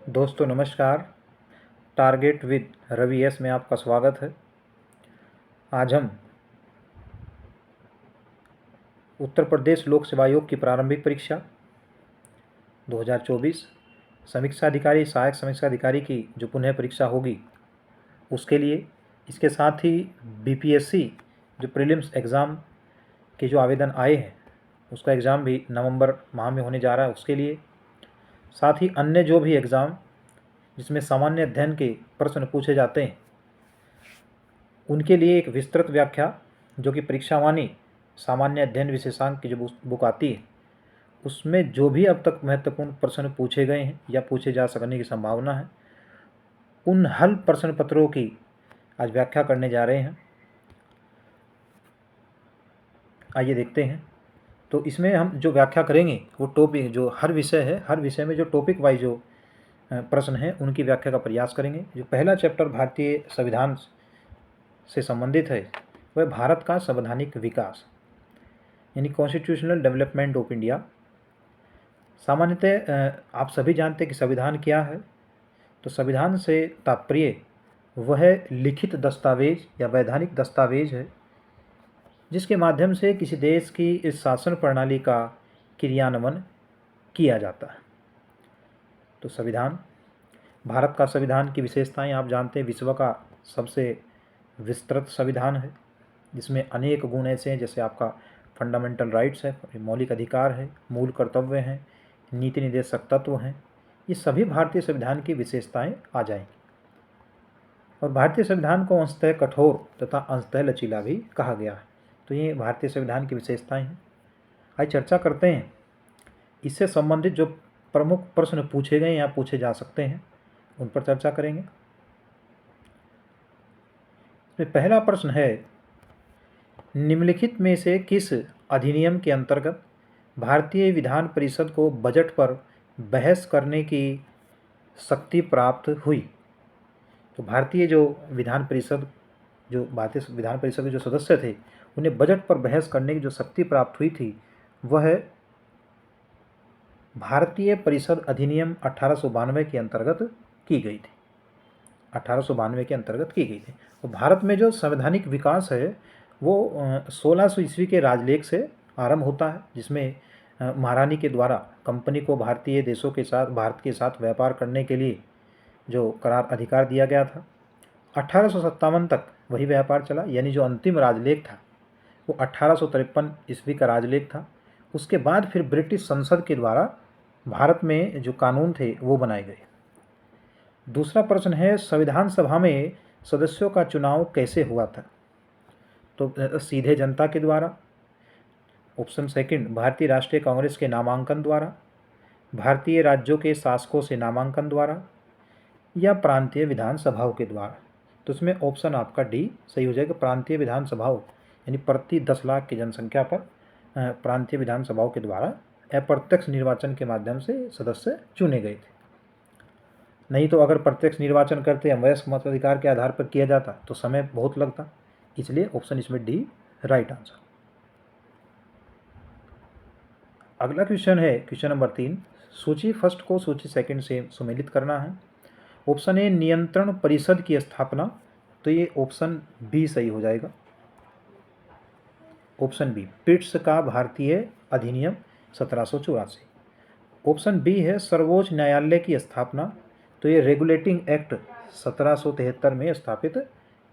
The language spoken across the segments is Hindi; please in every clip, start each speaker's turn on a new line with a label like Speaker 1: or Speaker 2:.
Speaker 1: दोस्तों नमस्कार। टारगेट विद रवि एस में आपका स्वागत है। आज हम उत्तर प्रदेश लोक सेवा आयोग की प्रारंभिक परीक्षा 2024 समीक्षा अधिकारी सहायक समीक्षा अधिकारी की जो पुनः परीक्षा होगी उसके लिए, इसके साथ ही बीपीएससी जो प्रीलिम्स एग्ज़ाम के जो आवेदन आए हैं उसका एग्ज़ाम भी नवंबर माह में होने जा रहा है, उसके लिए, साथ ही अन्य जो भी एग्ज़ाम जिसमें सामान्य अध्ययन के प्रश्न पूछे जाते हैं उनके लिए एक विस्तृत व्याख्या जो कि परीक्षावाणी सामान्य अध्ययन विशेषांक की जो बुक आती है उसमें जो भी अब तक महत्वपूर्ण प्रश्न पूछे गए हैं या पूछे जा सकने की संभावना है उन हल प्रश्न पत्रों की आज व्याख्या करने जा रहे हैं। आइए देखते हैं। तो इसमें हम जो व्याख्या करेंगे वो टॉपिक जो हर विषय है, हर विषय में जो टॉपिक वाइज जो प्रश्न हैं उनकी व्याख्या का प्रयास करेंगे। जो पहला चैप्टर भारतीय संविधान से संबंधित है वह भारत का संवैधानिक विकास यानी कॉन्स्टिट्यूशनल डेवलपमेंट ऑफ इंडिया। सामान्यतः आप सभी जानते हैं कि संविधान क्या है। तो संविधान से तात्पर्य वह लिखित दस्तावेज या वैधानिक दस्तावेज है जिसके माध्यम से किसी देश की इस शासन प्रणाली का क्रियान्वयन किया जाता है। तो संविधान, भारत का संविधान की विशेषताएं आप जानते हैं, विश्व का सबसे विस्तृत संविधान है जिसमें अनेक गुण ऐसे हैं जैसे आपका फंडामेंटल राइट्स है, मौलिक अधिकार है, मूल कर्तव्य हैं, नीति निर्देशक तत्व हैं। ये सभी भारतीय संविधान की विशेषताएं आ जाएंगी। और भारतीय संविधान को अंशतः कठोर तथा अंशतः लचीला भी कहा गया है। तो ये भारतीय संविधान की विशेषताएं हैं। आइए चर्चा करते हैं। इससे संबंधित जो प्रमुख प्रश्न पूछे गए या पूछे जा सकते हैं उन पर चर्चा करेंगे। पहला प्रश्न है, निम्नलिखित में से किस अधिनियम के अंतर्गत भारतीय विधान परिषद को बजट पर बहस करने की शक्ति प्राप्त हुई? तो भारतीय जो विधान परिषद के जो सदस्य थे उन्हें बजट पर बहस करने की जो शक्ति प्राप्त हुई थी वह भारतीय परिषद अधिनियम 1892 के अंतर्गत की गई थी। 1892 के अंतर्गत की गई थी। तो भारत में जो संवैधानिक विकास है वो 1600 ईस्वी के राजलेख से आरंभ होता है जिसमें महारानी के द्वारा कंपनी को भारत के साथ व्यापार करने के लिए जो करार अधिकार दिया गया था। 1857 तक वही व्यापार चला, यानी जो अंतिम राजलेख था वो 1853 ईस्वी का राजलेख था। उसके बाद फिर ब्रिटिश संसद के द्वारा भारत में जो कानून थे वो बनाए गए। दूसरा प्रश्न है, संविधान सभा में सदस्यों का चुनाव कैसे हुआ था? तो सीधे जनता के द्वारा। ऑप्शन सेकंड, भारतीय राष्ट्रीय कांग्रेस के नामांकन द्वारा, भारतीय राज्यों के शासकों से नामांकन द्वारा, या प्रांतीय विधानसभाओं के द्वारा। तो इसमें ऑप्शन आपका डी सही हो जाएगा, प्रांतीय विधानसभाओं, यानी प्रति 10 लाख की जनसंख्या पर प्रांतीय विधानसभाओं के द्वारा अप्रत्यक्ष निर्वाचन के माध्यम से सदस्य चुने गए थे। नहीं तो अगर प्रत्यक्ष निर्वाचन करते हैं वयस्क मताधिकार के आधार पर किया जाता तो समय बहुत लगता, इसलिए ऑप्शन इसमें डी राइट आंसर। अगला क्वेश्चन है क्वेश्चन नंबर 3, सूची फर्स्ट को सूची सेकंड से सुमेलित करना है। ऑप्शन ए, नियंत्रण परिषद की स्थापना, तो ये ऑप्शन बी सही हो जाएगा। ऑप्शन बी, पिट्स का भारतीय अधिनियम 1784। ऑप्शन बी है सर्वोच्च न्यायालय की स्थापना, तो ये रेगुलेटिंग एक्ट 1773 में स्थापित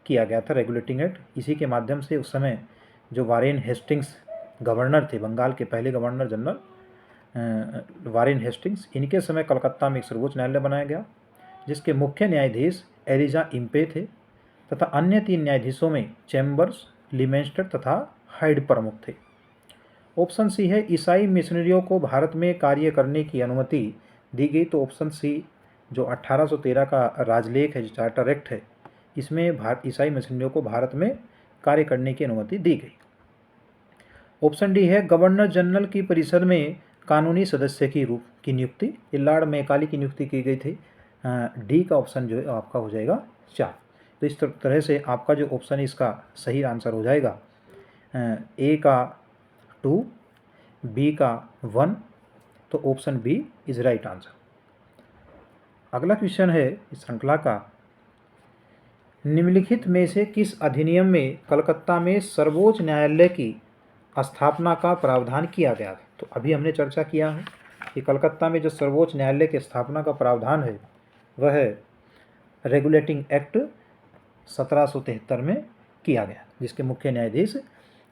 Speaker 1: किया गया था। रेगुलेटिंग एक्ट, इसी के माध्यम से उस समय जो वारेन हेस्टिंग्स गवर्नर थे, बंगाल के पहले गवर्नर जनरल वारेन हेस्टिंग्स, इनके समय कलकत्ता में एक सर्वोच्च न्यायालय बनाया गया जिसके मुख्य न्यायाधीश एलिजा इम्पे थे तथा अन्य 3 न्यायाधीशों में चैम्बर्स, लिमेंस्टर तथा हाइड प्रमुख थे। ऑप्शन सी है, ईसाई मिशनरियों को भारत में कार्य करने की अनुमति दी गई। तो ऑप्शन सी जो 1813 का राजलेख है, जो चार्टर एक्ट है, इसमें ईसाई मिशनरियों को भारत में कार्य करने की अनुमति दी गई। ऑप्शन डी है, गवर्नर जनरल की परिषद में कानूनी सदस्य की नियुक्ति, ये लॉर्ड मैकाले की नियुक्ति की गई थी। डी का ऑप्शन जो है आपका हो जाएगा 4। तो इस तरह से आपका जो ऑप्शन है इसका सही आंसर हो जाएगा ए का 2, बी का 1, तो option B is right answer. अगला क्वेश्चन है इस श्रृंखला का, निम्नलिखित में से किस अधिनियम में कलकत्ता में सर्वोच्च न्यायालय की स्थापना का प्रावधान किया गया था? तो अभी हमने चर्चा किया है कि कलकत्ता में जो सर्वोच्च न्यायालय की स्थापना का प्रावधान है वह है रेगुलेटिंग एक्ट 1773 में किया गया, जिसके मुख्य न्यायाधीश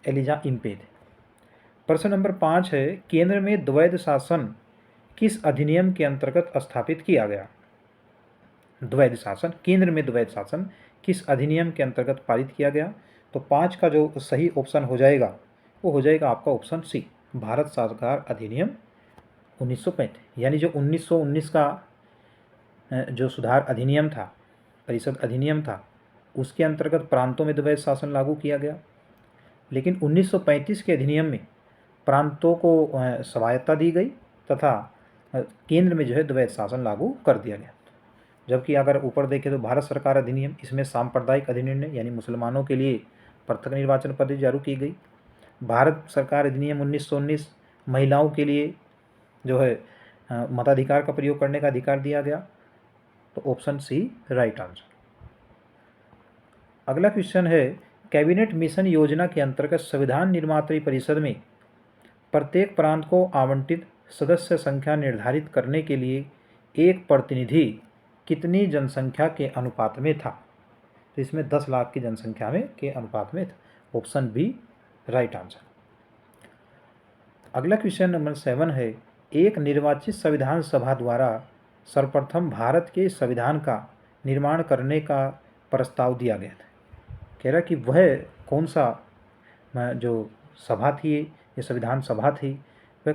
Speaker 1: एलिजा इम्पे थे। प्रश्न नंबर 5 है, केंद्र में द्वैध शासन किस अधिनियम के अंतर्गत स्थापित किया गया? द्वैध शासन, केंद्र में द्वैध शासन किस अधिनियम के अंतर्गत पारित किया गया? तो 5 का जो सही ऑप्शन हो जाएगा वो हो जाएगा आपका ऑप्शन सी, भारत सरकार अधिनियम 1935। यानी जो 1919 का जो सुधार अधिनियम था, परिषद अधिनियम था, उसके अंतर्गत प्रांतों में द्वैध शासन लागू किया गया, लेकिन 1935 के अधिनियम में प्रांतों को स्वायत्तता दी गई तथा केंद्र में जो है द्वैध शासन लागू कर दिया गया। जबकि अगर ऊपर देखें तो भारत सरकार अधिनियम, इसमें सांप्रदायिक अधिनियम यानी मुसलमानों के लिए पृथक निर्वाचन पद्धति जारी की गई। भारत सरकार अधिनियम 1919 महिलाओं के लिए जो है मताधिकार का प्रयोग करने का अधिकार दिया गया। तो ऑप्शन सी राइट आंसर। अगला क्वेश्चन है, कैबिनेट मिशन योजना के अंतर्गत संविधान निर्मात्री परिषद में प्रत्येक प्रांत को आवंटित सदस्य संख्या निर्धारित करने के लिए एक प्रतिनिधि कितनी जनसंख्या के अनुपात में था? तो इसमें 10 लाख की जनसंख्या में के अनुपात में था। Option B right answer. अगला क्वेश्चन नंबर 7 है, एक निर्वाचित संविधान सभा द्वारा सर्वप्रथम भारत के संविधान का निर्माण करने का प्रस्ताव दिया गया था। कह रहा कि वह कौन सा जो सभा थी, ये संविधान सभा थी, वह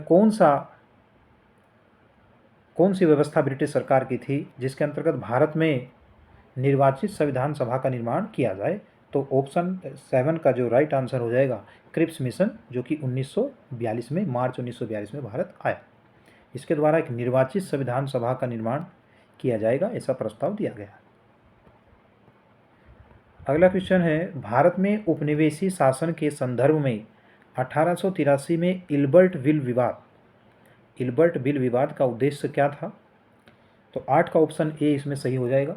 Speaker 1: कौन सी व्यवस्था ब्रिटिश सरकार की थी जिसके अंतर्गत भारत में निर्वाचित संविधान सभा का निर्माण किया जाए? तो ऑप्शन 7 का जो राइट आंसर हो जाएगा क्रिप्स मिशन, जो कि 1942 में, मार्च 1942 में भारत आया। इसके द्वारा एक निर्वाचित संविधान सभा का निर्माण किया जाएगा, ऐसा प्रस्ताव दिया गया। अगला क्वेश्चन है, भारत में उपनिवेशी शासन के संदर्भ में 1883 में इल्बर्ट बिल विवाद का उद्देश्य क्या था? तो 8 का ऑप्शन ए इसमें सही हो जाएगा।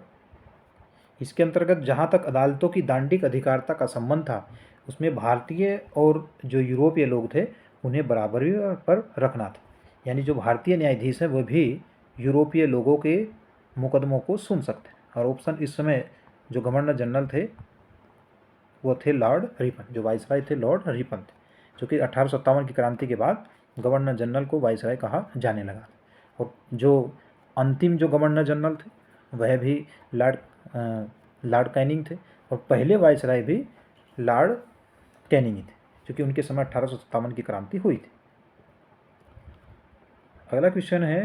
Speaker 1: इसके अंतर्गत जहाँ तक अदालतों की दांडिक अधिकारिता का संबंध था, उसमें भारतीय और जो यूरोपीय लोग थे उन्हें बराबरी पर रखना था। यानी जो भारतीय न्यायाधीश हैं वह भी यूरोपीय लोगों के मुकदमों को सुन सकते हैं। और ऑप्शन इस समय जो गवर्नर जनरल थे वो थे लॉर्ड रिपन, जो वाइसराय थे लॉर्ड रिपन थे, जो कि 1857 की क्रांति के बाद गवर्नर जनरल को वाइसराय कहा जाने लगा। और जो अंतिम जो गवर्नर जनरल थे वह भी लॉर्ड कैनिंग थे, और पहले वाइसराय भी लॉर्ड कैनिंग ही थे, क्योंकि उनके समय 1857 की क्रांति हुई थी। अगला क्वेश्चन है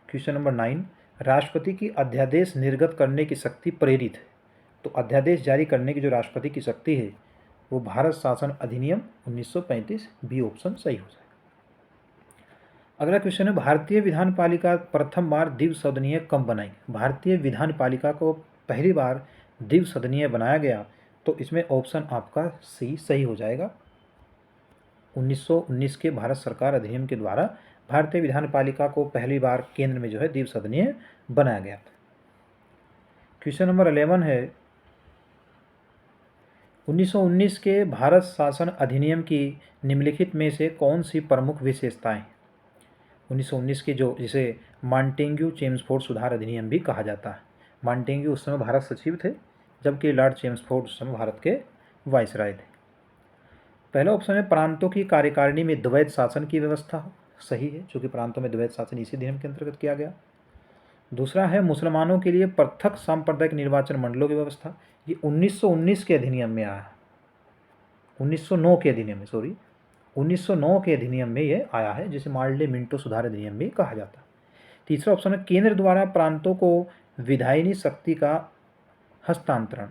Speaker 1: क्वेश्चन नंबर 9, राष्ट्रपति की अध्यादेश निर्गत करने की शक्ति प्रेरित है। तो अध्यादेश जारी करने की जो राष्ट्रपति की शक्ति है वो भारत शासन अधिनियम 1935, बी ऑप्शन सही हो जाएगा। अगला क्वेश्चन है, भारतीय विधान पालिका प्रथम बार द्विसदनीय कब बनाई? भारतीय विधान पालिका को पहली बार द्विसदनीय बनाया गया, तो इसमें ऑप्शन आपका सी सही हो जाएगा। 1919 के भारत सरकार अधिनियम के द्वारा भारतीय विधान पालिका को पहली बार केंद्र में जो है द्विसदनीय बनाया गया था। क्वेश्चन नंबर 11 है, 1919 के भारत शासन अधिनियम की निम्नलिखित में से कौन सी प्रमुख विशेषताएं? 1919 के जो जिसे मॉन्टेग्यू चेम्सफोर्ड सुधार अधिनियम भी कहा जाता है। मॉन्टेग्यू उस समय भारत सचिव थे, जबकि लॉर्ड चेम्सफोर्ड उस समय भारत के वाइसराय थे। पहला ऑप्शन है प्रांतों की कार्यकारिणी में द्वैध शासन की व्यवस्था हो, सही है, क्योंकि प्रांतों में द्वैध शासन इसी अधिनियम के अंतर्गत किया गया। दूसरा है मुसलमानों के लिए पृथक सांप्रदायिक निर्वाचन मंडलों की व्यवस्था, ये 1919 के अधिनियम में आया, 1909 के अधिनियम में, 1909 के अधिनियम में ये आया है, जिसे मार्ले मिंटो सुधार अधिनियम भी कहा जाता है। तीसरा ऑप्शन है केंद्र द्वारा प्रांतों को विधायिनी शक्ति का हस्तांतरण,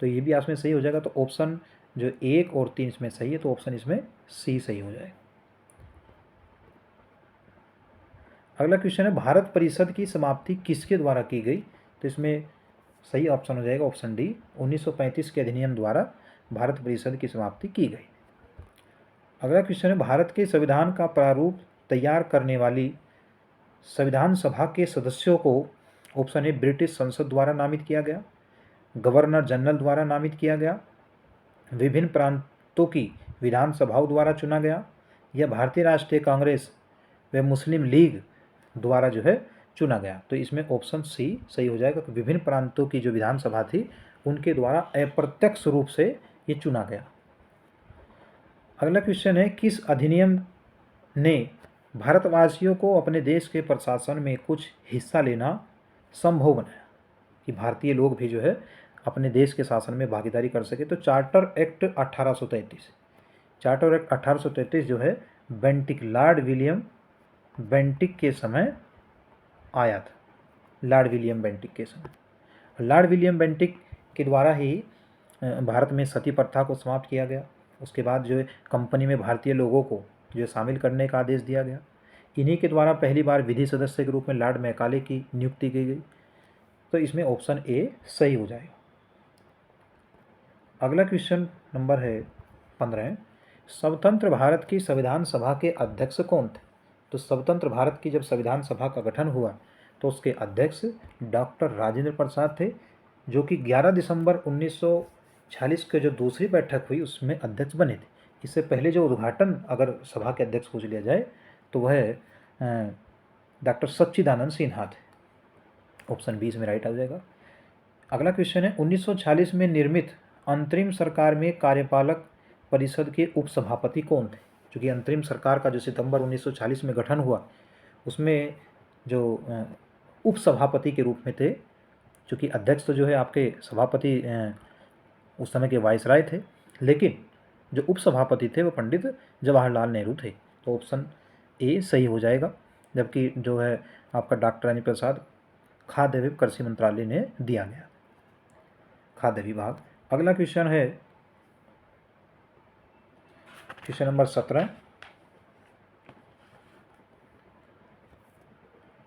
Speaker 1: तो ये भी इसमें सही हो जाएगा। तो ऑप्शन जो 1 और 3 इसमें सही है, तो ऑप्शन इसमें सी सही हो जाएगा। अगला क्वेश्चन है, भारत परिषद की समाप्ति किसके द्वारा की गई? तो इसमें सही ऑप्शन हो जाएगा ऑप्शन डी, 1935 के अधिनियम द्वारा भारत परिषद की समाप्ति की गई। अगला क्वेश्चन है, भारत के संविधान का प्रारूप तैयार करने वाली संविधान सभा के सदस्यों को ऑप्शन ए ब्रिटिश संसद द्वारा नामित किया गया, गवर्नर जनरल द्वारा नामित किया गया, विभिन्न प्रांतों की विधानसभाओं द्वारा चुना गया, या भारतीय राष्ट्रीय कांग्रेस व मुस्लिम लीग द्वारा जो है चुना गया। तो इसमें ऑप्शन सी सही हो जाएगा कि विभिन्न प्रांतों की जो विधानसभा थी उनके द्वारा अप्रत्यक्ष रूप से ये चुना गया। अगला क्वेश्चन है, किस अधिनियम ने भारतवासियों को अपने देश के प्रशासन में कुछ हिस्सा लेना संभव बनाया, कि भारतीय लोग भी जो है अपने देश के शासन में भागीदारी कर सके? तो चार्टर एक्ट 1833, चार्टर एक्ट 1833 जो है बेंटिक, लॉर्ड विलियम बेंटिक के समय आया था। लॉर्ड विलियम बेंटिक के समय, लॉर्ड विलियम बेंटिक के द्वारा ही भारत में सती प्रथा को समाप्त किया गया। उसके बाद जो है कंपनी में भारतीय लोगों को जो शामिल करने का आदेश दिया गया। इन्हीं के द्वारा पहली बार विधि सदस्य के रूप में लॉर्ड मैकाले की नियुक्ति की गई। तो इसमें ऑप्शन ए सही हो जाएगा। अगला क्वेश्चन नंबर है 15, स्वतंत्र भारत की संविधान सभा के अध्यक्ष कौन थे? तो स्वतंत्र भारत की जब संविधान सभा का गठन हुआ तो उसके अध्यक्ष डॉक्टर राजेंद्र प्रसाद थे, जो कि 11 दिसंबर 1946 के जो दूसरी बैठक हुई उसमें अध्यक्ष बने थे। इससे पहले जो उद्घाटन अगर सभा के अध्यक्ष पूछ लिया जाए तो वह डॉक्टर सच्चिदानंद सिन्हा थे। ऑप्शन बी इसमें राइट आ जाएगा। अगला क्वेश्चन है, 1946 में निर्मित अंतरिम सरकार में कार्यपालक परिषद के उपसभापति कौन थे? क्योंकि अंतरिम सरकार का जो सितंबर 1940 में गठन हुआ उसमें जो उपसभापति के रूप में थे, क्योंकि अध्यक्ष तो जो है आपके सभापति उस समय के वायसराय थे, लेकिन जो उपसभापति थे वो पंडित जवाहरलाल नेहरू थे। तो ऑप्शन ए सही हो जाएगा। जबकि जो है आपका डॉक्टर राजेंद्र प्रसाद खाद्य एवं कृषि मंत्रालय ने दिया गया, खाद्य विभाग। अगला क्वेश्चन है क्वेश्चन नंबर 17,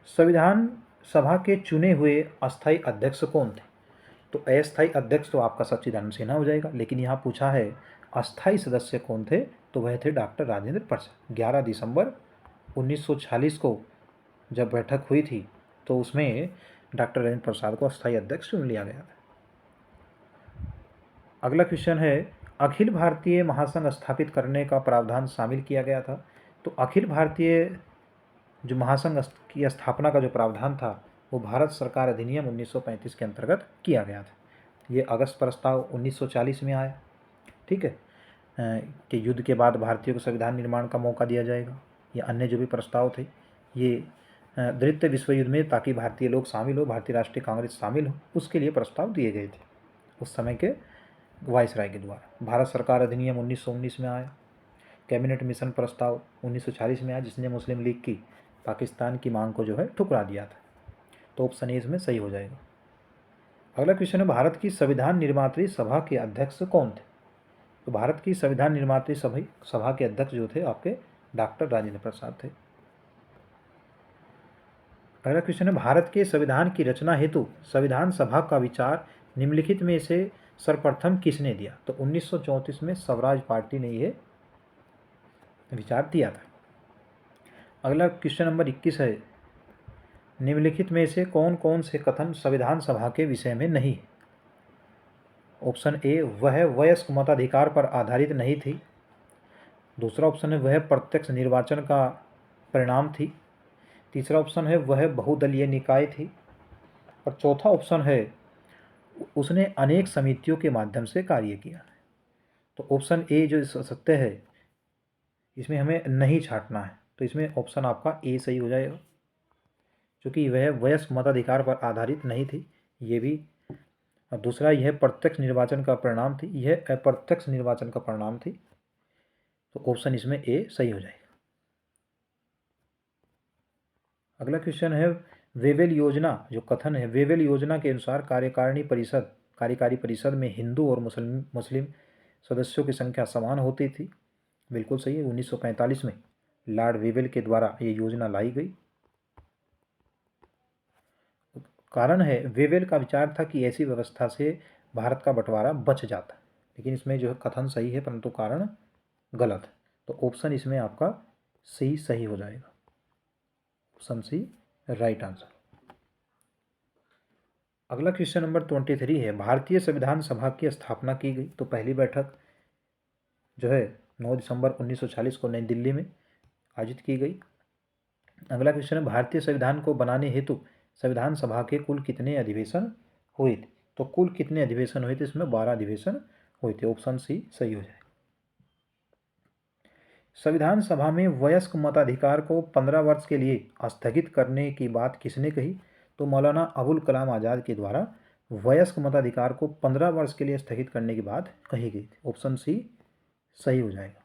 Speaker 1: संविधान सभा के चुने हुए अस्थायी अध्यक्ष कौन थे? तो अस्थायी अध्यक्ष तो आपका सच्चिदानंद सिन्हा हो जाएगा, लेकिन यहाँ पूछा है अस्थायी सदस्य कौन थे, तो वह थे डॉक्टर राजेंद्र प्रसाद। 11 दिसंबर 1946 को जब बैठक हुई थी तो उसमें डॉक्टर राजेंद्र प्रसाद को अस्थायी अध्यक्ष चुन लिया गया था। अगला क्वेश्चन है, अखिल भारतीय महासंघ स्थापित करने का प्रावधान शामिल किया गया था। तो अखिल भारतीय जो महासंघ की स्थापना का जो प्रावधान था वो भारत सरकार अधिनियम 1935 के अंतर्गत किया गया था। ये अगस्त प्रस्ताव 1940 में आया, ठीक है, कि युद्ध के बाद भारतीयों को संविधान निर्माण का मौका दिया जाएगा। ये अन्य जो भी प्रस्ताव थे ये द्वितीय विश्व युद्ध में, ताकि भारतीय लोग शामिल हो, भारतीय राष्ट्रीय कांग्रेस शामिल हो, उसके लिए प्रस्ताव दिए गए थे उस समय के वायसराय के द्वारा। भारत सरकार अधिनियम 1919 में आया। कैबिनेट मिशन प्रस्ताव 1940 में आया, जिसने मुस्लिम लीग की पाकिस्तान की मांग को जो है ठुकरा दिया था। तो ऑप्शन ए इसमें सही हो जाएगा। अगला क्वेश्चन है, भारत की संविधान निर्मात्री सभा के अध्यक्ष कौन थे? तो भारत की संविधान निर्मात्री सभा के अध्यक्ष जो थे आपके डॉक्टर राजेंद्र प्रसाद थे। अगला क्वेश्चन है, भारत के संविधान की रचना हेतु संविधान सभा का विचार निम्नलिखित में से सर्वप्रथम किसने दिया? तो 1934 में स्वराज पार्टी ने यह विचार दिया था। अगला क्वेश्चन नंबर 21 है, निम्नलिखित में से कौन कौन से कथन संविधान सभा के विषय में नहीं है? ऑप्शन ए, वह वयस्क मताधिकार पर आधारित नहीं थी। दूसरा ऑप्शन है वह प्रत्यक्ष निर्वाचन का परिणाम थी। तीसरा ऑप्शन है वह बहुदलीय निकाय थी। और चौथा ऑप्शन है उसने अनेक समितियों के माध्यम से कार्य किया। तो ऑप्शन ए जो सत्य है इसमें हमें नहीं छांटना है, तो इसमें ऑप्शन आपका ए सही हो जाएगा, क्योंकि वह वयस्क मताधिकार पर आधारित नहीं थी, ये भी। और दूसरा यह प्रत्यक्ष निर्वाचन का परिणाम थी, यह अप्रत्यक्ष निर्वाचन का परिणाम थी। तो ऑप्शन इसमें ए सही हो जाएगा। अगला क्वेश्चन है, वेवेल योजना जो कथन है, वेवेल योजना के अनुसार कार्यकारी परिषद में हिंदू और मुस्लिम सदस्यों की संख्या समान होती थी। बिल्कुल सही है। 1945 में लॉर्ड वेवेल के द्वारा ये योजना लाई गई। कारण है, वेवेल का विचार था कि ऐसी व्यवस्था से भारत का बंटवारा बच जाता, लेकिन इसमें जो है कथन सही है परंतु कारण गलत है। तो ऑप्शन इसमें आपका सी सही हो जाएगा, ऑप्शन सी राइट आंसर। अगला क्वेश्चन नंबर 23 है, भारतीय संविधान सभा की स्थापना की गई। तो पहली बैठक जो है 9 दिसंबर 1940 को नई दिल्ली में आयोजित की गई। अगला क्वेश्चन है, भारतीय संविधान को बनाने हेतु संविधान सभा के कुल कितने अधिवेशन हुए थे? तो कुल कितने अधिवेशन हुए थे? इसमें 12 अधिवेशन हुए थे। ऑप्शन सी सही हो जाए। संविधान सभा में वयस्क मताधिकार को 15 वर्ष के लिए स्थगित करने की बात किसने कही? तो मौलाना अबुल कलाम आज़ाद के द्वारा वयस्क मताधिकार को 15 वर्ष के लिए स्थगित करने की बात कही गई थी। ऑप्शन सी सही हो जाएगा।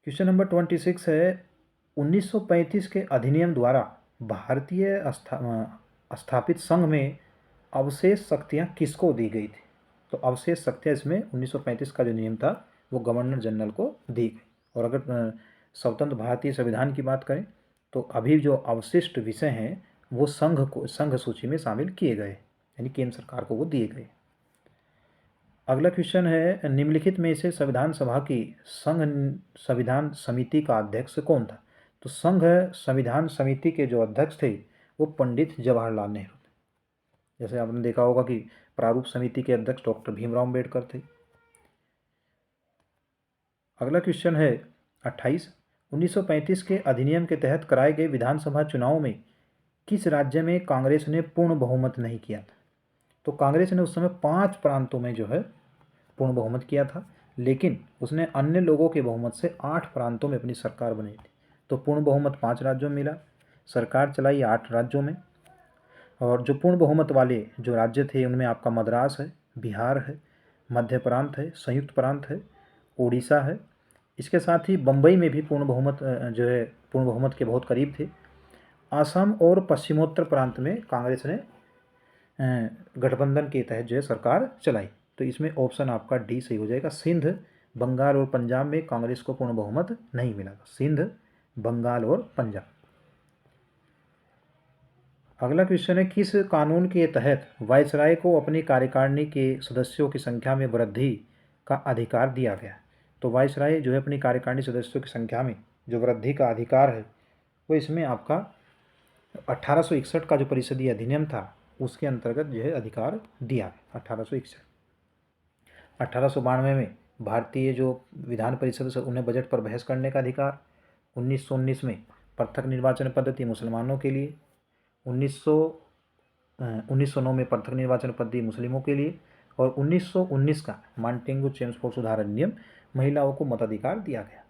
Speaker 1: क्वेश्चन नंबर 26 है, 1935 के अधिनियम द्वारा भारतीय स्थापित संघ में अवशेष शक्तियां किसको दी गई थी? तो अवशेष शक्तियां इसमें 1935 का जो नियम था वो गवर्नर जनरल को दी गई। और अगर स्वतंत्र भारतीय संविधान की बात करें तो अभी जो अवशिष्ट विषय हैं वो संघ सूची में शामिल किए गए, यानी केंद्र सरकार को वो दिए गए। अगला क्वेश्चन है, निम्नलिखित में से संविधान सभा की संघ संविधान समिति का अध्यक्ष कौन था? तो संघ संविधान समिति के जो अध्यक्ष थे वो पंडित जवाहरलाल नेहरू थे। जैसे आपने देखा होगा कि प्रारूप समिति के अध्यक्ष डॉक्टर भीमराव अम्बेडकर थे। अगला क्वेश्चन है 28, 1935 के अधिनियम के तहत कराए गए विधानसभा चुनाव में किस राज्य में कांग्रेस ने पूर्ण बहुमत नहीं किया था? तो कांग्रेस ने उस समय 5 प्रांतों में जो है पूर्ण बहुमत किया था, लेकिन उसने अन्य लोगों के बहुमत से 8 प्रांतों में अपनी सरकार बनाई थी। तो पूर्ण बहुमत 5 राज्यों में मिला, सरकार चलाई 8 राज्यों में। और जो पूर्ण बहुमत वाले जो राज्य थे उनमें आपका मद्रास है, बिहार है, मध्य प्रांत है, संयुक्त प्रांत है, उड़ीसा है। इसके साथ ही बम्बई में भी पूर्ण बहुमत जो है पूर्ण बहुमत के बहुत करीब थे। असम और पश्चिमोत्तर प्रांत में कांग्रेस ने गठबंधन के तहत जो है सरकार चलाई। तो इसमें ऑप्शन आपका डी सही हो जाएगा। सिंध, बंगाल और पंजाब में कांग्रेस को पूर्ण बहुमत नहीं मिला था। सिंध, बंगाल और पंजाब। अगला क्वेश्चन है, किस कानून के तहत वायसराय को अपनी कार्यकारिणी के सदस्यों की संख्या में वृद्धि का अधिकार दिया गया? तो वायसराय जो है अपनी कार्यकारिणी सदस्यों की संख्या में जो वृद्धि का अधिकार है वो इसमें आपका 1861 का जो परिषदीय अधिनियम था उसके अंतर्गत जो है अधिकार दिया है। 1861। 1892 में भारतीय जो विधान परिषद है उन्हें बजट पर बहस करने का अधिकार। 1919 में पृथक निर्वाचन पद्धति मुसलमानों के लिए। 1909 में पृथक निर्वाचन पद्धति मुस्लिमों के लिए। और 1919 का मांटेगू चेम्सफोर्ड सुधार अधिनियम महिलाओं को मताधिकार दिया गया।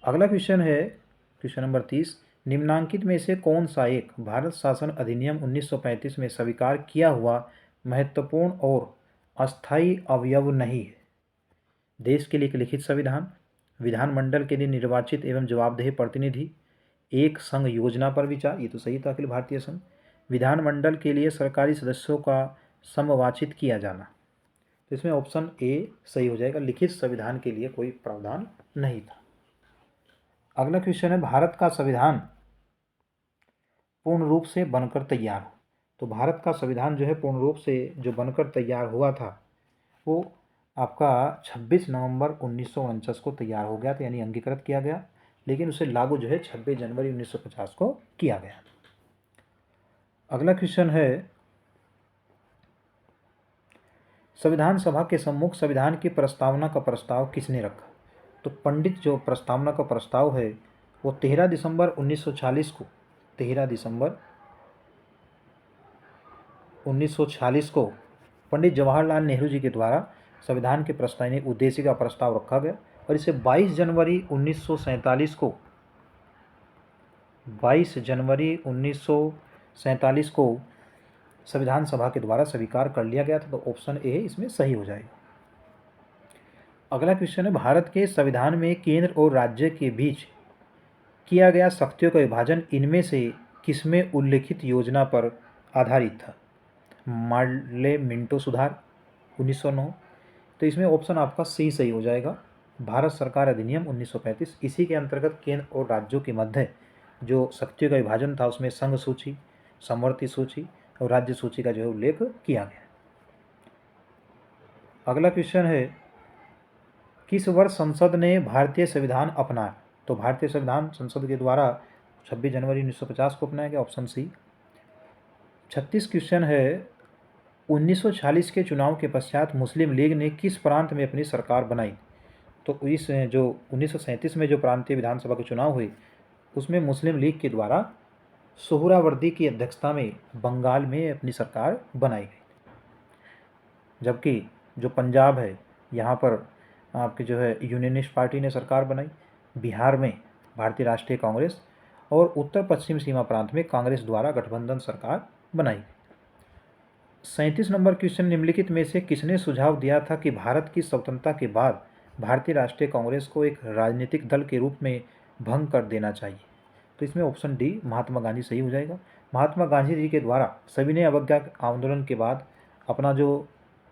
Speaker 1: अगला क्वेश्चन है क्वेश्चन नंबर 30, निम्नांकित में से कौन सा एक भारत शासन अधिनियम 1935 में स्वीकार किया हुआ महत्वपूर्ण और अस्थायी अवयव नहीं है? देश के लिए एक लिखित संविधान, विधानमंडल के लिए निर्वाचित एवं जवाबदेह प्रतिनिधि, एक संघ योजना पर विचार, ये तो सही था, अखिल भारतीय संघ, विधानमंडल के लिए सरकारी सदस्यों का समवाचित किया जाना। तो इसमें ऑप्शन ए सही हो जाएगा। लिखित संविधान के लिए कोई प्रावधान नहीं था। अगला क्वेश्चन है, भारत का संविधान पूर्ण रूप से बनकर तैयार हो। तो भारत का संविधान जो है पूर्ण रूप से जो बनकर तैयार हुआ था वो आपका 26 नवंबर 1949 को तैयार हो गया था, यानी अंगीकृत किया गया। लेकिन उसे लागू जो है 26 जनवरी 1950 को किया गया। अगला क्वेश्चन है, संविधान सभा के सम्मुख संविधान की प्रस्तावना का प्रस्ताव किसने रखा? तो पंडित जो प्रस्तावना का प्रस्ताव है वो 13 दिसंबर 1940 को 13 दिसंबर 1940 को पंडित जवाहरलाल नेहरू जी के द्वारा संविधान के प्रस्तावनी उद्देश्य का प्रस्ताव रखा गया। और इसे 22 जनवरी 1947 को 22 जनवरी 1947 को संविधान सभा के द्वारा स्वीकार कर लिया गया था। तो ऑप्शन ए इसमें सही हो जाएगा। अगला क्वेश्चन है, भारत के संविधान में केंद्र और राज्य के बीच किया गया शक्तियों का विभाजन इनमें से किसमें उल्लिखित योजना पर आधारित था? मार्ले मिंटो सुधार 1909। तो इसमें ऑप्शन आपका सी सही हो जाएगा। भारत सरकार अधिनियम 1935, इसी के अंतर्गत केंद्र और राज्यों के मध्य जो शक्तियों का विभाजन था उसमें संघ सूची, समवर्ती सूची और राज्य सूची का जो है उल्लेख किया गया। अगला क्वेश्चन है, किस वर्ष संसद ने भारतीय संविधान अपनाया? तो भारतीय संविधान संसद के द्वारा 26 जनवरी 1950 को अपनाया गया। Option C. 36 क्वेश्चन है, 1940 के चुनाव के पश्चात मुस्लिम लीग ने किस प्रांत में अपनी सरकार बनाई? तो इस जो 1937 में जो प्रांतीय विधानसभा के चुनाव हुए, उसमें मुस्लिम लीग के द्वारा सोहरावर्दी की अध्यक्षता में बंगाल में अपनी सरकार बनाई गई। जबकि जो पंजाब है, यहाँ पर आपकी जो है यूनियनिस्ट पार्टी ने सरकार बनाई, बिहार में भारतीय राष्ट्रीय कांग्रेस, और उत्तर पश्चिम सीमा प्रांत में कांग्रेस द्वारा गठबंधन सरकार बनाई गई। 37 नंबर क्वेश्चन, निम्नलिखित में से किसने सुझाव दिया था कि भारत की स्वतंत्रता के बाद भारतीय राष्ट्रीय कांग्रेस को एक राजनीतिक दल के रूप में भंग कर देना चाहिए? तो इसमें ऑप्शन डी महात्मा गांधी सही हो जाएगा। महात्मा गांधी जी के द्वारा सविनय अवज्ञा आंदोलन के बाद अपना जो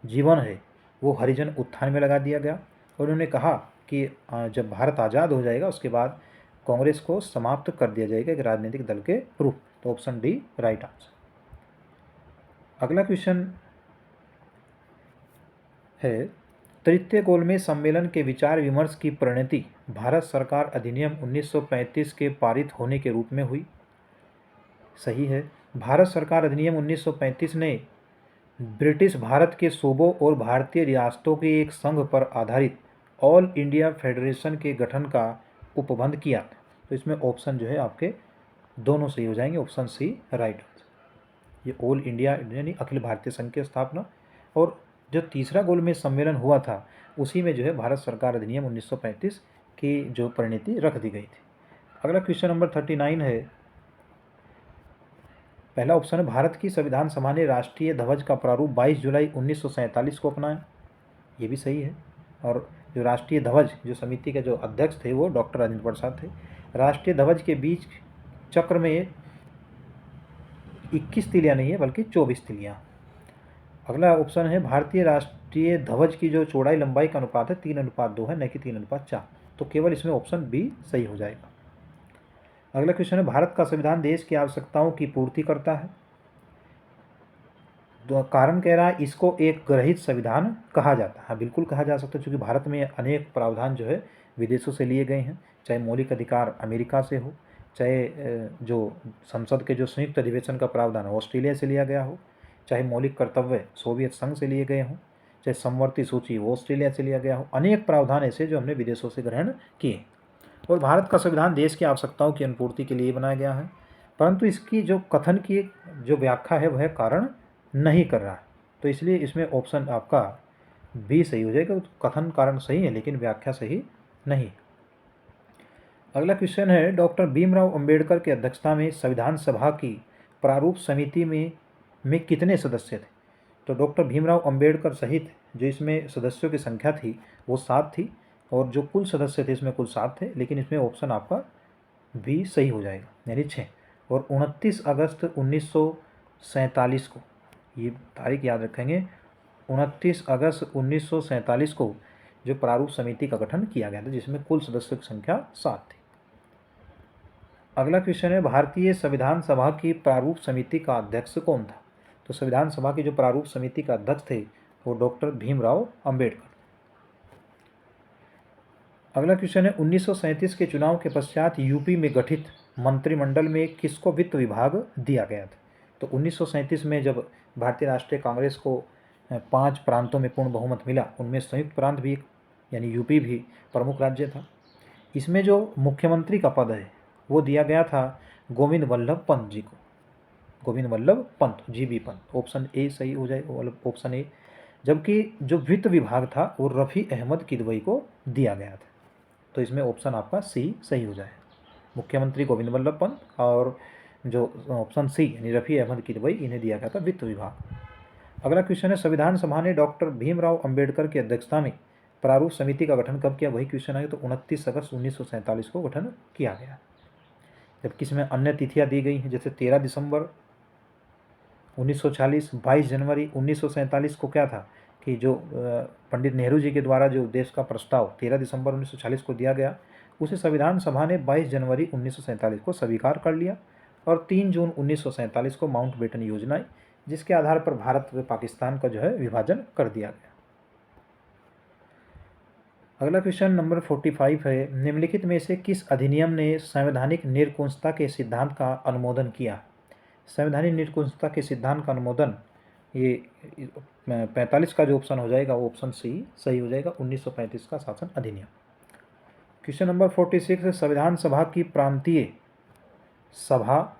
Speaker 1: जीवन है वो हरिजन उत्थान में लगा दिया गया, और उन्होंने कहा कि जब भारत आज़ाद हो जाएगा उसके बाद कांग्रेस को समाप्त कर दिया जाएगा एक राजनीतिक दल के रूप। तो ऑप्शन डी राइट आंसर। अगला क्वेश्चन है, तृतीय गोलमेज सम्मेलन के विचार विमर्श की परिणति भारत सरकार अधिनियम 1935 के पारित होने के रूप में हुई। सही है। भारत सरकार अधिनियम 1935 ने ब्रिटिश भारत के सूबों और भारतीय रियासतों के एक संघ पर आधारित ऑल इंडिया फेडरेशन के गठन का उपबंध किया। तो इसमें ऑप्शन जो है आपके दोनों सही हो जाएंगे, ऑप्शन सी राइट आंसर। ये ऑल इंडिया यानी अखिल भारतीय संघ की स्थापना, और जो तीसरा गोलमेज सम्मेलन हुआ था उसी में जो है भारत सरकार अधिनियम 1935 की जो परिणति रख दी गई थी। अगला क्वेश्चन नंबर 39 है, पहला ऑप्शन है, भारत की संविधान सभा ने राष्ट्रीय ध्वज का प्रारूप 22 जुलाई 1947 को अपनाया। ये भी सही है। और जो राष्ट्रीय ध्वज जो समिति के जो अध्यक्ष थे वो डॉक्टर राजेंद्र प्रसाद थे। राष्ट्रीय ध्वज के बीच चक्र में 21 तिलियाँ नहीं है बल्कि 24 तिलियाँ। अगला ऑप्शन है, भारतीय राष्ट्रीय ध्वज की जो चौड़ाई लंबाई का अनुपात है 3:2 है, न कि 3:4। तो केवल इसमें ऑप्शन बी सही हो जाएगा। अगला क्वेश्चन है, भारत का संविधान देश की आवश्यकताओं की पूर्ति करता है। तो कारण कह रहा है इसको एक ग्रहित संविधान कहा जाता है। बिल्कुल कहा जा सकता है, क्योंकि भारत में अनेक प्रावधान जो है विदेशों से लिए गए हैं, चाहे मौलिक अधिकार अमेरिका से हो, चाहे जो संसद के जो संयुक्त अधिवेशन का प्रावधान है ऑस्ट्रेलिया से लिया गया हो, चाहे मौलिक कर्तव्य सोवियत संघ से लिए गए हों, चाहे समवर्ती सूची वो ऑस्ट्रेलिया से लिया गया हो। अनेक प्रावधान ऐसे जो हमने विदेशों से ग्रहण किए, और भारत का संविधान देश की आवश्यकताओं की अनुपूर्ति के लिए बनाया गया है। परंतु इसकी जो कथन की जो व्याख्या है वह कारण नहीं कर रहा है, तो इसलिए इसमें ऑप्शन आपका बी सही हो जाएगा। कथन कारण सही है लेकिन व्याख्या सही नहीं। अगला क्वेश्चन है, डॉक्टर भीमराव अंबेडकर की अध्यक्षता में संविधान सभा की प्रारूप समिति में कितने सदस्य थे? तो डॉक्टर भीमराव अंबेडकर सहित जो इसमें सदस्यों की संख्या थी वो 7 थी, और जो कुल सदस्य थे इसमें कुल 7 थे, लेकिन इसमें ऑप्शन आपका बी सही हो जाएगा यानी 6। और 29 अगस्त 1947 को, ये तारीख याद रखेंगे, 29 अगस्त 1947 को जो प्रारूप समिति का गठन किया गया था जिसमें कुल सदस्यों की संख्या 7 थी। अगला क्वेश्चन है, भारतीय संविधान सभा की प्रारूप समिति का अध्यक्ष कौन था? तो संविधान सभा की जो प्रारूप समिति का अध्यक्ष थे वो डॉक्टर भीमराव अंबेडकर। अगला क्वेश्चन है, 1937 के चुनाव के पश्चात यूपी में गठित मंत्रिमंडल में किसको वित्त विभाग दिया गया था? तो 1937 में जब भारतीय राष्ट्रीय कांग्रेस को 5 प्रांतों में पूर्ण बहुमत मिला, उनमें संयुक्त प्रांत भी यानी यूपी भी प्रमुख राज्य था। इसमें जो मुख्यमंत्री का पद है वो दिया गया था गोविंद वल्लभ पंत जी को, Govind Vallabh Pant, GB Pant. Option A सही हो जाए, ऑप्शन ए। जबकि जो वित्त विभाग था वो रफ़ी अहमद किदवई को दिया गया था, तो इसमें ऑप्शन आपका सी सही हो जाए। मुख्यमंत्री गोविंद वल्लभ पंत और जो ऑप्शन सी यानी रफ़ी अहमद किदवई, इन्हें दिया गया था वित्त विभाग। अगला क्वेश्चन है, संविधान सभा ने डॉक्टर भीमराव अंबेडकर की अध्यक्षता में प्रारूप समिति का गठन कब किया? वही क्वेश्चन है। तो 29 अगस्त 1947 को गठन किया गया। जबकि इसमें अन्य तिथियां दी गई हैं, जैसे 13 दिसंबर 1940, 22 जनवरी 1947 को क्या था कि जो पंडित नेहरू जी के द्वारा जो देश का प्रस्ताव 13 दिसंबर 1940 को दिया गया, उसे संविधान सभा ने 22 जनवरी 1947 को स्वीकार कर लिया, और 3 जून 1947 को माउंटबेटन योजना आई, जिसके आधार पर भारत व पाकिस्तान का जो है विभाजन कर दिया गया। अगला क्वेश्चन नंबर 45 है, निम्नलिखित में से किस अधिनियम ने संवैधानिक निरंकुशता के सिद्धांत का अनुमोदन किया? संवैधानिक निरंकुशता के सिद्धांत का अनुमोदन, ये 45 का जो ऑप्शन हो जाएगा वो ऑप्शन सी सही हो जाएगा, 1935 का शासन अधिनियम। क्वेश्चन नंबर 46 है, संविधान सभा की प्रांतीय सभा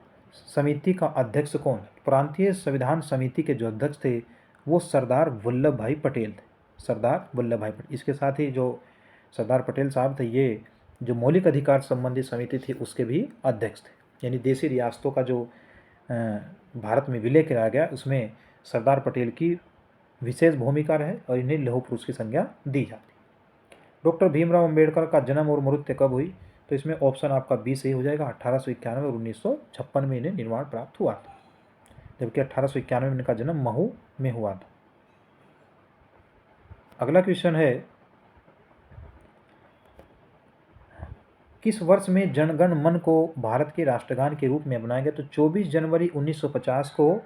Speaker 1: समिति का अध्यक्ष कौन? प्रांतीय संविधान समिति के जो अध्यक्ष थे वो सरदार वल्लभ भाई पटेल थे, सरदार वल्लभ भाई पटेल। इसके साथ ही जो सरदार पटेल साहब थे ये जो मौलिक अधिकार संबंधी समिति थी उसके भी अध्यक्ष थे, यानी देशी रियासतों का जो भारत में विलय कराया गया उसमें सरदार पटेल की विशेष भूमिका रहे और इन्हें लौह पुरुष की संज्ञा दी जाती। डॉक्टर भीमराव अंबेडकर का जन्म और मृत्यु कब हुई? तो इसमें ऑप्शन आपका बी सही हो जाएगा, 1891 और 1956 में इन्हें निर्वाण प्राप्त हुआ था, जबकि 1891 में इनका जन्म महू में हुआ था। अगला क्वेश्चन है, किस वर्ष में जनगण मन को भारत के राष्ट्रगान के रूप में अपनाया गया? तो 24 जनवरी 1950 को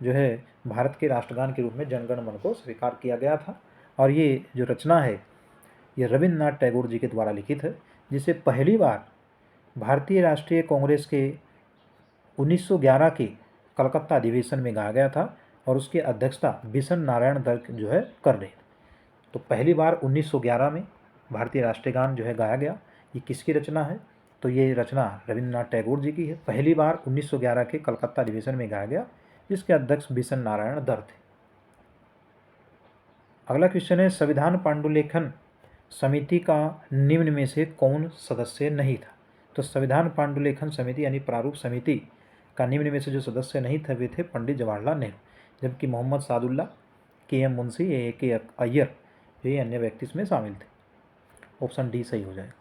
Speaker 1: जो है भारत के राष्ट्रगान के रूप में जनगण मन को स्वीकार किया गया था। और ये जो रचना है ये रविन्द्रनाथ टैगोर जी के द्वारा लिखित है, जिसे पहली बार भारतीय राष्ट्रीय कांग्रेस के 1911 के कलकत्ता अधिवेशन में गाया गया था और उसकी अध्यक्षता बिशन नारायण दत्त जो है कर रहे थे। तो पहली बार 1911 में भारतीय राष्ट्रीय गान जो है गाया गया। ये किसकी रचना है? तो ये रचना रविन्द्रनाथ टैगोर जी की है। पहली बार 1911 के कलकत्ता अधिवेशन में गाया गया, जिसके अध्यक्ष बिशन नारायण दत्त थे। अगला क्वेश्चन है, संविधान पांडुलेखन समिति का निम्न में से कौन सदस्य नहीं था? तो संविधान पांडुलेखन समिति यानी प्रारूप समिति का निम्न में से जो सदस्य नहीं थे वे थे पंडित जवाहरलाल नेहरू, जबकि मोहम्मद सादुल्ला, के.एम. मुंशी, ए.के. अय्यर ये अन्य व्यक्ति इसमें शामिल थे। ऑप्शन डी सही हो जाएगा।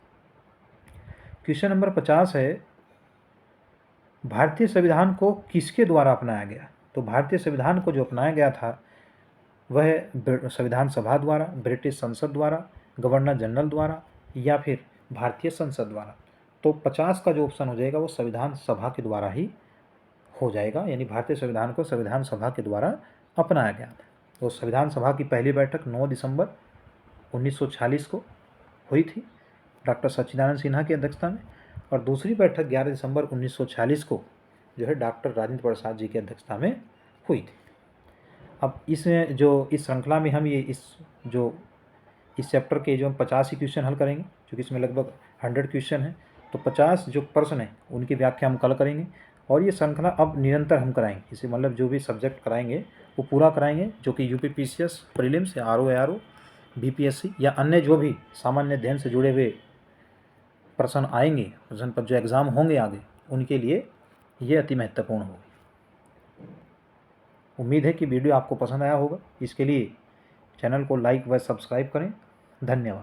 Speaker 1: क्वेश्चन नंबर 50 है, भारतीय संविधान को किसके द्वारा अपनाया गया? तो भारतीय संविधान को जो अपनाया गया था वह संविधान सभा द्वारा, ब्रिटिश संसद द्वारा, गवर्नर जनरल द्वारा या फिर भारतीय संसद द्वारा। तो 50 का जो ऑप्शन हो जाएगा वो संविधान सभा के द्वारा ही हो जाएगा, यानी भारतीय संविधान को संविधान सभा के द्वारा अपनाया गया था। तो संविधान सभा की पहली बैठक 9 दिसंबर 1946 को हुई थी डॉक्टर सच्चिदानंद सिन्हा की अध्यक्षता में, और दूसरी बैठक 11 दिसंबर 1946 को जो है डॉक्टर राजेंद्र प्रसाद जी की अध्यक्षता में हुई थी। अब इस श्रृंखला में हम इस चैप्टर के जो 50 ही क्वेश्चन हल करेंगे, क्योंकि इसमें लगभग 100 क्वेश्चन हैं। तो 50 जो प्रश्न हैं उनकी व्याख्या हम कल करेंगे, और ये श्रृंखला अब निरंतर हम कराएंगे। इसे मतलब जो भी सब्जेक्ट कराएंगे वो पूरा कराएंगे, जो कि यूपीपीसीएस प्रीलिम्स या आरओ बीपीएससी या अन्य जो भी सामान्य अध्ययन से जुड़े हुए प्रश्न आएंगे, प्रश्न पर जो एग्ज़ाम होंगे आगे, उनके लिए ये अति महत्वपूर्ण होगा। उम्मीद है कि वीडियो आपको पसंद आया होगा। इसके लिए चैनल को लाइक व सब्सक्राइब करें। धन्यवाद।